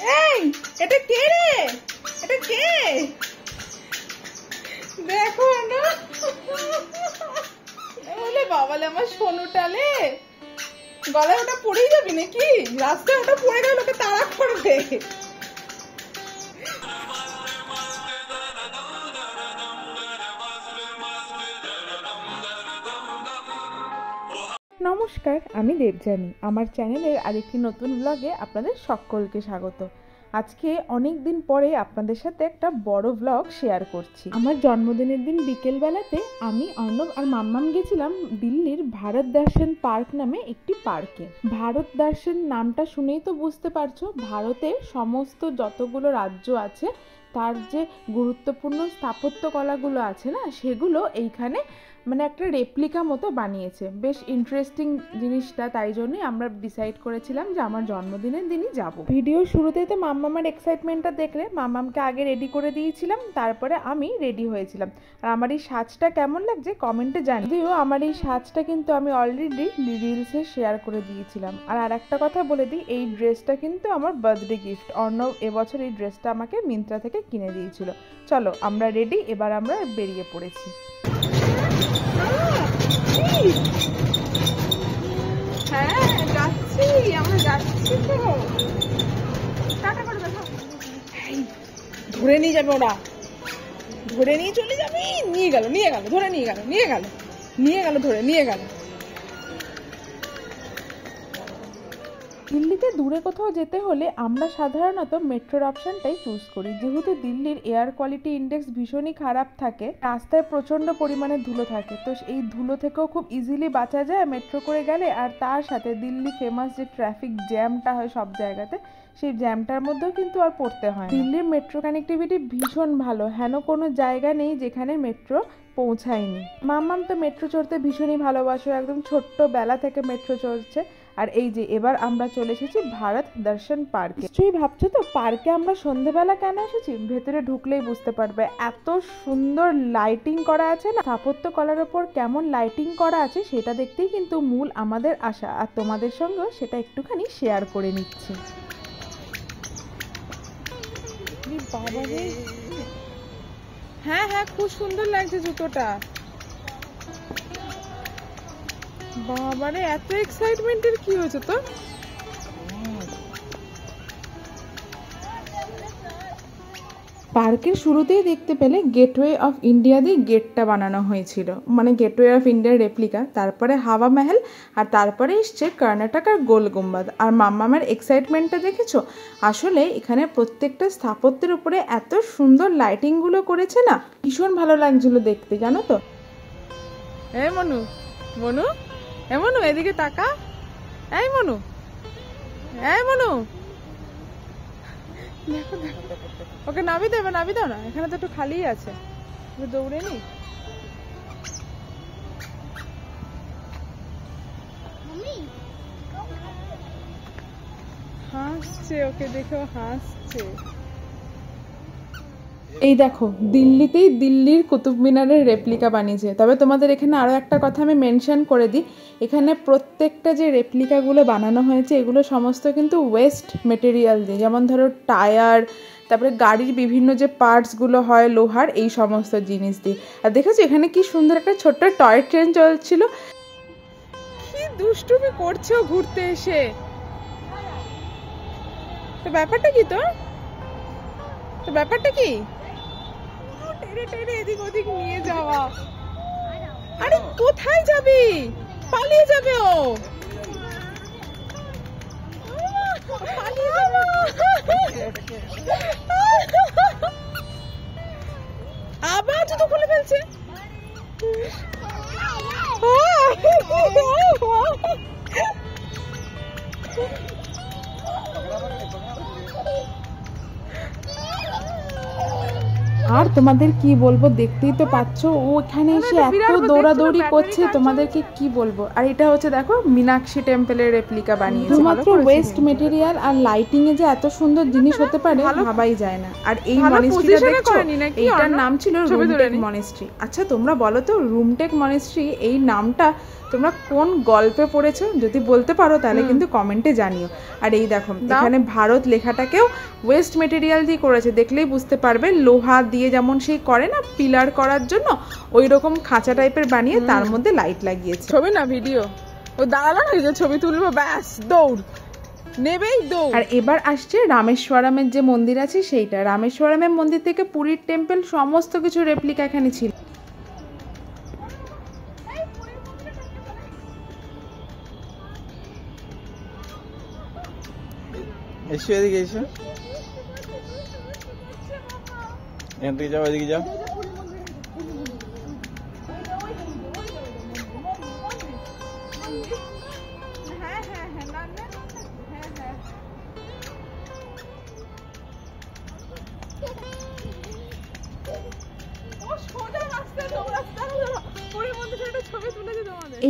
এই এটা কে রে? এটা কে? দেখো না, বলে বাবালে আমার সোনুটালে গলায় ওটা পড়েই যাবি নাকি? রাস্তায় ওটা পড়ে গেলে লোকে তাড়া করবে। নমস্কার, আমি দেবযানী। আমার চ্যানেলের আরেকটি নতুন ব্লগে আপনাদের সকলকে স্বাগত। আজকে অনেক দিন পরে আপনাদের সাথে একটা বড় ব্লগ শেয়ার করছি। আমার জন্মদিনের দিন বিকেলবেলাতে আমি, অর্ণব আর মাম্মাম গেছিলাম দিল্লির ভারত দর্শন পার্ক নামে একটি পার্কে। ভারত দর্শন নামটা শুনেই তো বুঝতে পারছো, ভারতের সমস্ত যতগুলো রাজ্য আছে তার যে গুরুত্বপূর্ণ স্থাপত্য কলাগুলো আছে না, সেগুলো এইখানে মানে একটা রেপ্লিকা মতো বানিয়েছে। বেশ ইন্টারেস্টিং জিনিসটা, তাই জন্যই আমরা ডিসাইড করেছিলাম যে আমার জন্মদিনের দিনই যাব। ভিডিও শুরুতেই তো মাম্মামের এক্সাইটমেন্টটা দেখলে, মাম্মামকে আগে রেডি করে দিয়েছিলাম, তারপরে আমি রেডি হয়েছিলাম। আর আমার এই সাজটা কেমন লাগছে কমেন্টে জানিও। আমার এই সাজটা কিন্তু আমি অলরেডি রিলসে শেয়ার করে দিয়েছিলাম। আর একটা কথা বলে দিই, এই ড্রেসটা কিন্তু আমার বার্থডে গিফট। অর্ণব এবছর এই ড্রেসটা আমাকে মিন্ত্রা থেকে কিনে দিয়েছিল। চলো আমরা রেডি, এবার আমরা বেরিয়ে পড়েছি। হ্যাঁ যাচ্ছি, আমরা যাচ্ছি তো। টাটা করে দেখো, ধরে নিয়ে যাবে ওরা, ধরে নিয়ে চলে যাবে। নিয়ে গেল ধরে নিয়ে গেল ধরে নিয়ে গেল। দিল্লিতে দূরে কোথাও যেতে হলে আমরা সাধারণত মেট্রোর অপশনটাই চুজ করি, যেহেতু দিল্লির এয়ার কোয়ালিটি ইন্ডেক্স ভীষণই খারাপ থাকে, রাস্তায় প্রচণ্ড পরিমাণে ধুলো থাকে। তো এই ধুলো থেকেও খুব ইজিলি বাঁচা যায় মেট্রো করে গেলে। আর তার সাথে দিল্লি ফেমাস যে ট্রাফিক জ্যামটা হয় সব জায়গাতে, সেই জ্যামটার মধ্যেও কিন্তু আর পড়তে হয়। দিল্লির মেট্রো কানেক্টিভিটি ভীষণ ভালো, হেন কোনো জায়গা নেই যেখানে মেট্রো পৌঁছায়নি। মাম্মাম তো মেট্রো চড়তে ভীষণই ভালোবাসো, একদম ছোট্ট বেলা থেকে মেট্রো চড়ছে। আর এই যে এবার আমরা চলে এসেছি ভারত দর্শন পার্কে। নিশ্চয়ই ভাবছো তো পার্কে আমরা সন্ধ্যেবেলা কেন এসেছি? ভেতরে ঢুকলেই বুঝতে পারবে, এত সুন্দর লাইটিং করা আছে না। স্থাপত্য কলার ওপর কেমন লাইটিং করা আছে সেটা দেখতেই কিন্তু মূল আমাদের আশা, আর তোমাদের সঙ্গেও সেটা একটুখানি শেয়ার করে নিচ্ছি। বাবারে, হ্যাঁ হ্যাঁ খুব সুন্দর লাগছে জুতোটা। বাবারে, এত এক্সাইটমেন্টের কি হয়েছে তো? পার্কের শুরুতেই দেখতে পেলে গেটওয়ে অফ ইন্ডিয়া দিয়ে গেটটা বানানো হয়েছিল, মানে গেটওয়ে অফ ইন্ডিয়ার রেপ্লিকা। তারপরে হাওয়া মহল, আর তারপরে এসছে কর্ণাটক আর গোল গুম্বাদ। আর মাম্মামের এক্সাইটমেন্টটা দেখেছো? আসলে এখানে প্রত্যেকটা স্থাপত্যের উপরে এত সুন্দর লাইটিংগুলো করেছে না, ভীষণ ভালো লাগছিল দেখতে, জানো তো। এই মনু, মনু, এ মনু এদিকে তাকা। এই মনু, এই মনু, দেখো দেখো, ওকে নাবি দাও না, এখানে তো একটু খালি আছে, দৌড়ে নি। হাসছে, ওকে দেখো হাসছে। এই দেখো, দিল্লিতেই দিল্লির কুতুব মিনারের রেপ্লিকা বানিয়েছে। তবে তোমাদের এখানে আরও একটা কথা আমি মেনশন করে দিই, এখানে প্রত্যেকটা যে রেপ্লিকাগুলো বানানো হয়েছে এগুলো সমস্ত কিন্তু ওয়েস্ট মেটেরিয়াল দিয়ে, যেমন ধরো টায়ার, তারপরে গাড়ির বিভিন্ন যে পার্টসগুলো হয় লোহার, এই সমস্ত জিনিস দিয়ে। আর দেখেছো এখানে কি সুন্দর একটা ছোট্ট টয় ট্রেন চলছিল। কি দুষ্টুমি করছে ও ঘুরতে এসে। তো ব্যাপারটা কি ব্যাপারটা কি? টেনে টেনে এদিক ওদিক নিয়ে যাওয়া। আরে কোথায় যাবি? পালিয়ে যাবে ও, আবার জুতো খুলে ফেলছে। আর তোমাদের কি বলবো, দেখতেই তো পাচ্ছ ও এখানে এসে এত দৌড়াদৌড়ি করছে, তোমাদেরকে কি বলবো। আর এটা হচ্ছে দেখো মীনাক্ষী টেম্পলের রেপ্লিকা বানিয়েছে। শুধুমাত্র ওয়েস্ট মেটেরিয়াল আর লাইটিং এ যে এত সুন্দর জিনিস হতে পারে ভাবাই যায় না। আর এই মনেস্ট্রিটা দেখছো, এইটার নাম ছিল রুমটেক মনেস্ট্রি। আচ্ছা তোমরা বলো তো, রুমটেক মনেস্ট্রি এই নামটা তোমরা কোন গল্পে পড়েছো যদি বলতে পারো তাহলে কিন্তু কমেন্টে জানিও। আর এই দেখো এখানে ভারত লেখাটাকেও ওয়েস্ট মেটেরিয়াল দিয়ে করেছে, দেখলেই বুঝতে পারবে। লোহা দিয়ে যেমন সেই করে না পিলার করার জন্য, ওই রকম খাঁচা টাইপের বানিয়ে তার মধ্যে লাইট লাগিয়েছে। ছবি না ভিডিও, ও দাঁড়ালো না যে ছবি তুলবো, ব্যাস দৌড় নেবেই দৌড়। আর এবার আসছে রামেশ্বরমের যে মন্দির আছে সেইটা। রামেশ্বরমের মন্দির থেকে পুরীর টেম্পল সমস্ত কিছু রেপ্লিকা এখানে ছিল। এসো এদিকে এসো, এখান থেকে যাও, এদিকে যাও।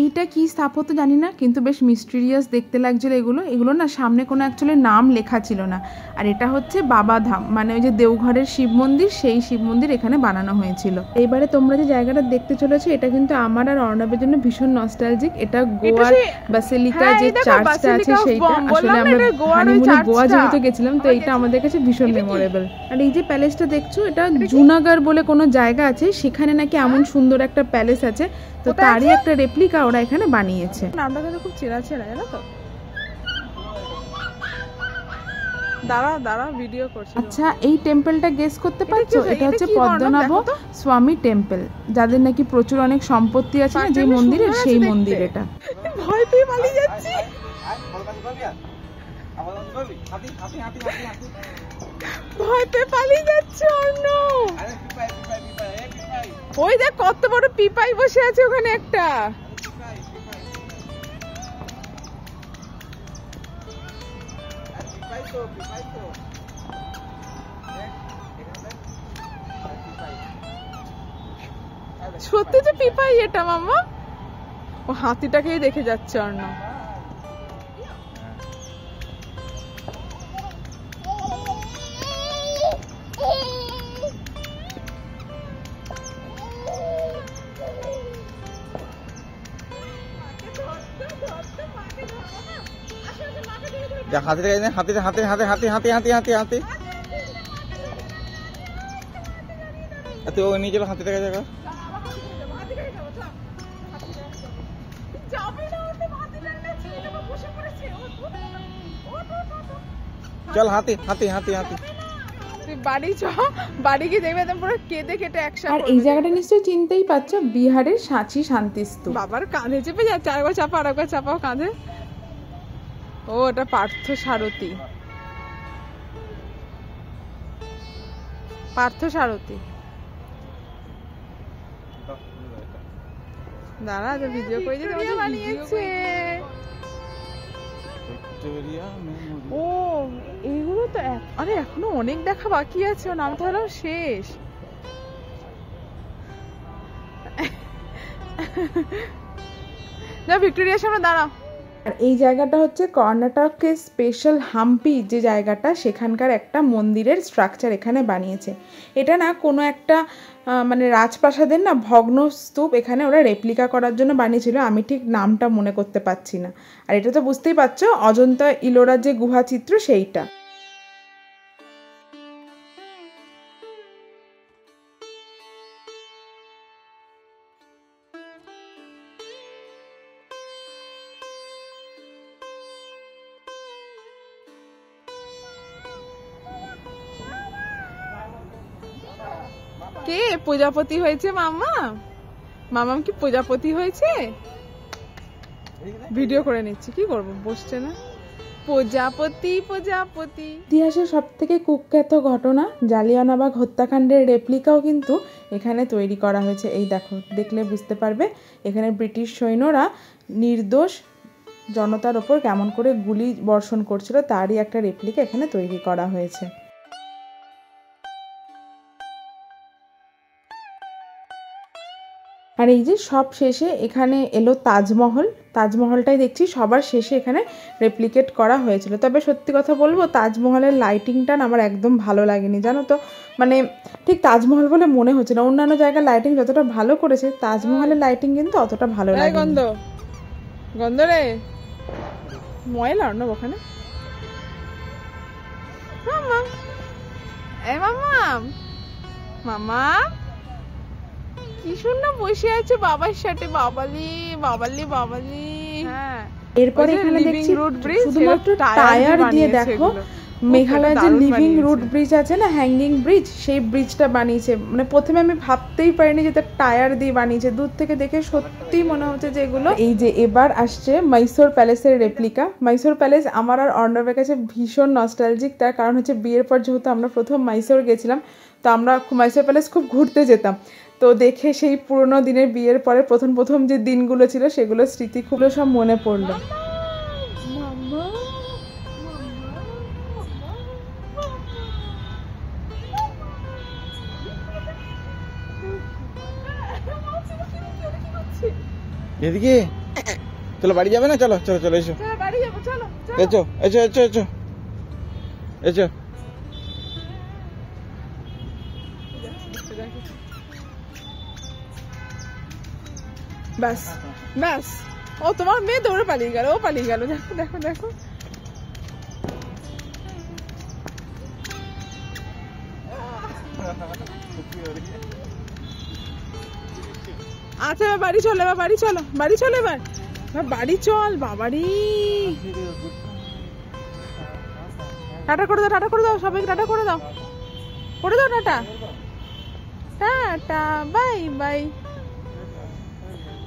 এইটা কি স্থাপত্য জানি না, কিন্তু বেশ মিস্টিরিয়াস দেখতে লাগছিল। এগুলো না সামনে কোনো অ্যাকচুয়ালি নাম লেখা ছিল না। আর এটা হচ্ছে বাবাধাম, মানে ওই যে দেওঘরের শিব মন্দির, সেই শিব মন্দির এখানে বানানো হয়েছিল। এবারে তোমরা যে জায়গাটা দেখতে চলেছো এটা কিন্তু আমার আর অর্ণবের জন্য ভীষণ নস্টালজিক। এটা গোয়ার বাসিলিকা যে চার্চটা আছে সেইটা। আসলে আমরা হানিমুনে গোয়া যেহেতু গেছিলাম, তো এইটা আমাদের কাছে ভীষণ মেমোরেবল। আর এই যে প্যালেসটা দেখছো, এটা জুনাগড় বলে কোনো জায়গা আছে, সেখানে নাকি এমন সুন্দর একটা প্যালেস আছে, তো তারই একটা রেপ্লিকা ওরা এখানে বানিয়েছে। নামটা কিন্তু খুব চেনা চেনা, জানো তো। দাঁড়া দাঁড়া ভিডিও করছি। আচ্ছা, এই টেম্পলটা গেস করতে পারছো? এটা হচ্ছে পদ্মনাভ স্বামী টেম্পল, যাদের নাকি প্রচুর অনেক সম্পত্তি আছে না যে মন্দিরের, সেই মন্দির এটা। ভয় পেয়ে পালিয়ে যাচ্ছি, ভয় পেয়ে পালিয়ে যাচ্ছে অন্য। ওই দেখ কত বড় পিপাই বসে আছে ওখানে একটা। সত্যি তো পিপাই এটা মামা। ও হাতিটাকেই দেখে যাচ্ছে অন্য। হাতিটা হাতি হাতি হাতি হাতি হাতি হাতি হাতি হাতি তুই ও নিয়ে চলো, হাতিটাকে জায়গা। চল হাতি হাতি হাতি হাতি। বাড়ি চ, বাড়ি গিয়ে দেখবে একদম পুরো কেঁদে কেটে একসাথে। আর এই জায়গাটা নিশ্চয়ই চিনতেই পারছো, বিহারের সাঁচি শান্তিস্তূপ। বাবার কাঁধে চেপে যাচ্ছে, আরেকবার চাপা, আরেকবার চাপাও কাঁধে। ও এটা পার্থ সারথী, পার্থ সারথী। দাঁড়া তো ভিডিও করে দিই, তোমাকে বানিয়েছে। ও এইগুলো তো আরে এখনো অনেক দেখা বাকি আছে, ও নামটা হলো শেষ। না ভিক্টোরিয়ার সামনে দাঁড়াও। আর এই জায়গাটা হচ্ছে কর্ণাটকের স্পেশাল হাম্পি যে জায়গাটা, সেখানকার একটা মন্দিরের স্ট্রাকচার এখানে বানিয়েছে। এটা না কোনো একটা মানে রাজপ্রাসাদের না ভগ্ন স্তূপ এখানে ওরা রেপ্লিকা করার জন্য বানিয়েছিল। আমি ঠিক নামটা মনে করতে পারছি না। আর এটা তো বুঝতেই পারছো অজন্তা ইলোরার যে গুহা চিত্র সেইটা। কে প্রজাপতি হয়েছে মামা? মামাম কি প্রজাপতি হয়েছে? ভিডিও করে নিচ্ছি, কি করবো, বসছে না। প্রজাপতি প্রজাপতি। ইতিহাসের সব থেকে কুখ্যাত ঘটনা জালিয়ানওয়ালাবাগ হত্যাকাণ্ডের রেপ্লিকাও কিন্তু এখানে তৈরি করা হয়েছে। এই দেখো, দেখলে বুঝতে পারবে এখানে ব্রিটিশ সৈন্যরা নির্দোষ জনতার ওপর কেমন করে গুলি বর্ষণ করছিল, তারই একটা রেপ্লিকা এখানে তৈরি করা হয়েছে। আর এই যে সব শেষে এখানে এলো তাজমহল। তাজমহলটাই দেখছি সবার শেষে এখানে রেপ্লিকেট করা হয়েছিল। তবে সত্যি কথা বলবো, তাজমহলের লাইটিংটা না আমার একদম ভালো লাগেনি, জানো তো। মানে ঠিক তাজমহল বলে মনে হচ্ছে না। অন্যান্য জায়গার লাইটিং যতটা ভালো করেছে, তাজমহলের লাইটিং কিন্তু অতটা ভালো লাগেনি। গন্ধ রে, ময়লা অর্ণব ওখানে। মামা, এই মামা, মামা কি সুন্দর বসে আছে বাবার সাথে। বাবালি বাবালি বাবালি। হ্যাঁ, এরপর এখানে দেখছি শুধুমাত্র টায়ার দিয়ে দেখো মেঘালয় যে লিভিং রুট ব্রিজ আছে না, হ্যাঙ্গিং ব্রিজ, সেই ব্রিজটা বানিয়েছে। মানে প্রথমে আমি ভাবতেই পারিনি যে টায়ার দিয়ে বানিয়েছে, দূর থেকে দেখে সত্যি মনে হচ্ছে যে এগুলো। এই যে এবার আসছে মাইসোর প্যালেসের রেপ্লিকা। মাইসোর প্যালেস আমার আর অর্ণবের কাছে ভীষণ নস্টালজিক, তার কারণ হচ্ছে বিয়ের পর যেহেতু আমরা প্রথম মাইসোর গেছিলাম, তো আমরা মাইসোর প্যালেস খুব ঘুরতে যেতাম। তো দেখে সেই পুরোনো দিনের বিয়ের পরে প্রথম যে দিনগুলো ছিল সেগুলো স্মৃতি খুব সব মনে পড়লো। এদিকে চলো, বাড়ি যাবে না? চলো চলো চলো, এসো বাড়ি যাবো, চলো এসো এসো এসো এসো এসো। ব্যাস ব্যাস, ও তোমার মেয়ে দৌড়ে পালিয়ে গেল, ও পালিয়ে গেল। দেখো দেখো দেখো, আচ্ছা এবার বাড়ি চলো, এবার বাড়ি চলো, বাড়ি চলো, এবার বাড়ি চল। বাবারি, টাটা করে দাও, টাটা করে দাও, সবাইকে টাটা করে দাও, করে দাও টাটা, টাটা বাই বাই।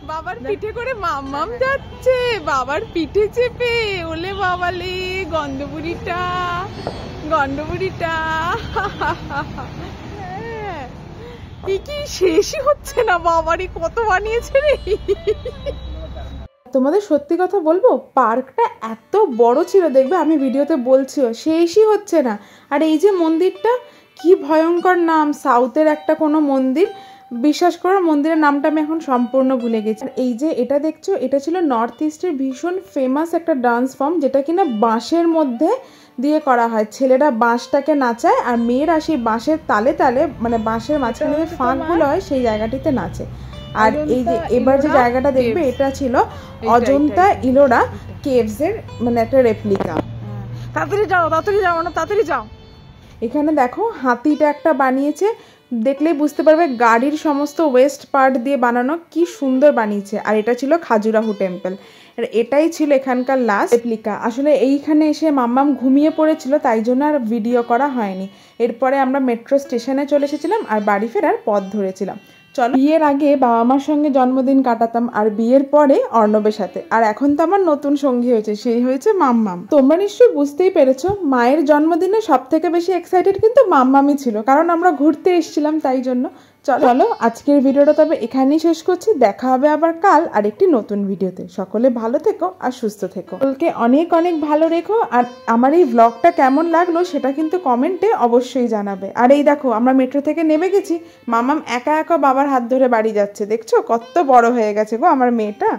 বাবার পিঠে করে মাম্মাম যাচ্ছে, বাবার পিঠে চেপে। ওলে বাবালে, গন্ধবুড়িটা গন্ধবুড়িটা। কি শেষই হচ্ছে না, বাবারই কত বানিয়েছে রে। তোমাদের সত্যি কথা বলবো, পার্কটা এত বড় ছিল, দেখবে আমি ভিডিওতে বলছিও, শেষই হচ্ছে না। আর এই যে মন্দিরটা, কি ভয়ঙ্কর নাম, সাউথের একটা কোনো মন্দির, বিশ্বাস করো মন্দিরের নামটা আমি এখন সম্পূর্ণ ভুলে গেছি। এই যে এটা দেখছো, এটা ছিল নর্থ ইস্টের ভীষণ ফেমাস একটা ডান্স ফর্ম, যেটা কিনা বাঁশের মধ্যে দিয়ে করা হয়। ছেলেরা বাঁশটাকে নাচায় আর মেয়েরা সেই বাঁশের তালে তালে, মানে বাঁশের মাঝখানে যে ফাঁকগুলো হয় সেই জায়গাটিতে নাচে। আর এই যে এবার যে জায়গাটা দেখবে, এটা ছিল অজন্তা ইলোরা কেভস এর মানে একটা রেপ্লিকা। তাড়াতাড়ি যাও, তাড়াতাড়ি যাও না, তাড়াতাড়ি যাও। এখানে দেখো হাতিটা একটা বানিয়েছে, দেখলেই বুঝতে পারবে গাড়ির সমস্ত ওয়েস্ট পার্ট দিয়ে বানানো, কি সুন্দর বানিয়েছে। আর এটা ছিল খাজুরাহু টেম্পল, আর এটাই ছিল এখানকার লাস্ট রেপ্লিকা। আসলে এইখানে এসে মাম্মাম ঘুমিয়ে পড়েছিল, তাই জন্য আর ভিডিও করা হয়নি। এরপরে আমরা মেট্রো স্টেশনে চলে এসেছিলাম আর বাড়ি ফেরার পথ ধরেছিলাম। চলো, বিয়ের আগে বাবা মার সঙ্গে জন্মদিন কাটাতাম, আর বিয়ের পরে অর্ণবের সাথে, আর এখন তো আমার নতুন সঙ্গী হয়েছে, সেই হয়েছে মাম্মাম। তোমরা নিশ্চয়ই বুঝতেই পেরেছো, মায়ের জন্মদিনে সব থেকে বেশি এক্সাইটেড কিন্তু মাম্মামই ছিল, কারণ আমরা ঘুরতে এসেছিলাম তাই জন্য। চলো আজকের ভিডিওটা তবে এখানেই শেষ করছি, দেখা হবে আবার কাল আর একটি নতুন ভিডিওতে। সকলে ভালো থেকো আর সুস্থ থেকো, সকলকে অনেক অনেক ভালো রেখো। আর আমার এই ব্লগটা কেমন লাগলো সেটা কিন্তু কমেন্টে অবশ্যই জানাবে। আর এই দেখো আমরা মেট্রো থেকে নেমে গেছি, মামাম একা একা বাবার হাত ধরে বাড়ি যাচ্ছে, দেখছো কত বড় হয়ে গেছে গো আমার মেয়েটা।